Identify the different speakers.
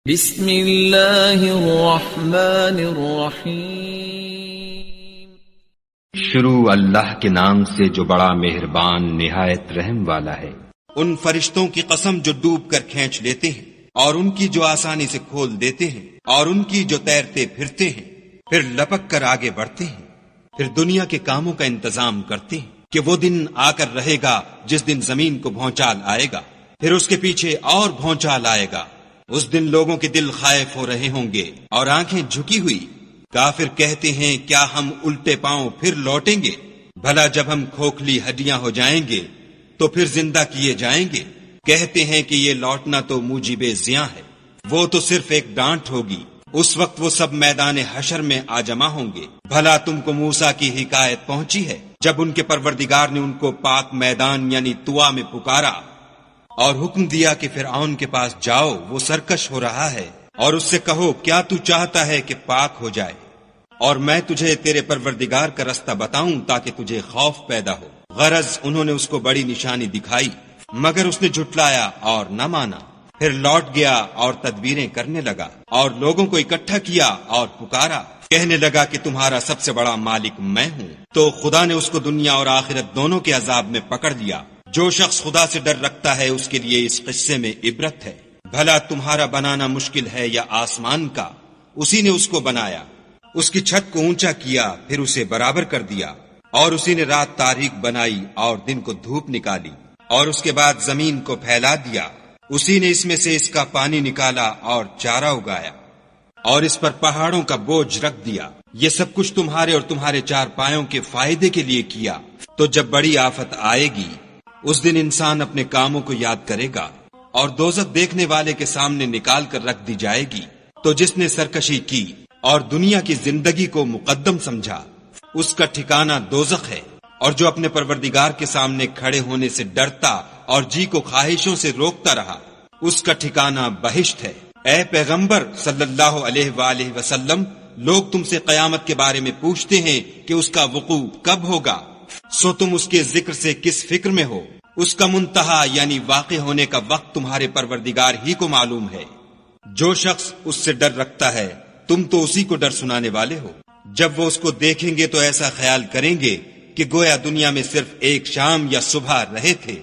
Speaker 1: بسم اللہ الرحمن الرحیم۔
Speaker 2: شروع اللہ کے نام سے جو بڑا مہربان نہایت رحم والا ہے۔
Speaker 3: ان فرشتوں کی قسم جو ڈوب کر کھینچ لیتے ہیں اور ان کی جو آسانی سے کھول دیتے ہیں اور ان کی جو تیرتے پھرتے ہیں پھر لپک کر آگے بڑھتے ہیں، پھر دنیا کے کاموں کا انتظام کرتے ہیں کہ وہ دن آ کر رہے گا جس دن زمین کو بھونچال آئے گا، پھر اس کے پیچھے اور بھونچال آئے گا۔ اس دن لوگوں کے دل خائف ہو رہے ہوں گے اور آنکھیں جھکی ہوئی۔ کافر کہتے ہیں کیا ہم الٹے پاؤں پھر لوٹیں گے؟ بھلا جب ہم کھوکھلی ہڈیاں ہو جائیں گے تو پھر زندہ کیے جائیں گے؟ کہتے ہیں کہ یہ لوٹنا تو موجب زیاں ہے، وہ تو صرف ایک ڈانٹ ہوگی۔ اس وقت وہ سب میدان حشر میں آ جمع ہوں گے۔ بھلا تم کو موسیٰ کی حکایت پہنچی ہے جب ان کے پروردگار نے ان کو پاک میدان یعنی طوا میں پکارا اور حکم دیا کہ فرعون کے پاس جاؤ، وہ سرکش ہو رہا ہے، اور اس سے کہو کیا تو چاہتا ہے کہ پاک ہو جائے اور میں تجھے تیرے پروردگار کا رستہ بتاؤں تاکہ تجھے خوف پیدا ہو۔ غرض انہوں نے اس کو بڑی نشانی دکھائی مگر اس نے جھٹلایا اور نہ مانا، پھر لوٹ گیا اور تدبیریں کرنے لگا اور لوگوں کو اکٹھا کیا اور پکارا، کہنے لگا کہ تمہارا سب سے بڑا مالک میں ہوں۔ تو خدا نے اس کو دنیا اور آخرت دونوں کے عذاب میں پکڑ لیا۔ جو شخص خدا سے ڈر رکھتا ہے اس کے لیے اس قصے میں عبرت ہے۔ بھلا تمہارا بنانا مشکل ہے یا آسمان کا؟ اسی نے اس کو بنایا، اس کی چھت کو اونچا کیا، پھر اسے برابر کر دیا، اور اسی نے رات تاریک بنائی اور دن کو دھوپ نکالی، اور اس کے بعد زمین کو پھیلا دیا۔ اسی نے اس میں سے اس کا پانی نکالا اور چارہ اگایا، اور اس پر پہاڑوں کا بوجھ رکھ دیا۔ یہ سب کچھ تمہارے اور تمہارے چار پایوں کے فائدے کے لیے کیا۔ تو جب بڑی آفت آئے گی اس دن انسان اپنے کاموں کو یاد کرے گا اور دوزخ دیکھنے والے کے سامنے نکال کر رکھ دی جائے گی۔ تو جس نے سرکشی کی اور دنیا کی زندگی کو مقدم سمجھا اس کا ٹھکانہ دوزخ ہے، اور جو اپنے پروردگار کے سامنے کھڑے ہونے سے ڈرتا اور جی کو خواہشوں سے روکتا رہا اس کا ٹھکانہ بہشت ہے۔ اے پیغمبر صلی اللہ علیہ وآلہ وسلم، لوگ تم سے قیامت کے بارے میں پوچھتے ہیں کہ اس کا وقوع کب ہوگا، سو تم اس کے ذکر سے کس فکر میں ہو؟ اس کا منتہا یعنی واقع ہونے کا وقت تمہارے پروردگار ہی کو معلوم ہے۔ جو شخص اس سے ڈر رکھتا ہے تم تو اسی کو ڈر سنانے والے ہو۔ جب وہ اس کو دیکھیں گے تو ایسا خیال کریں گے کہ گویا دنیا میں صرف ایک شام یا صبح رہے تھے۔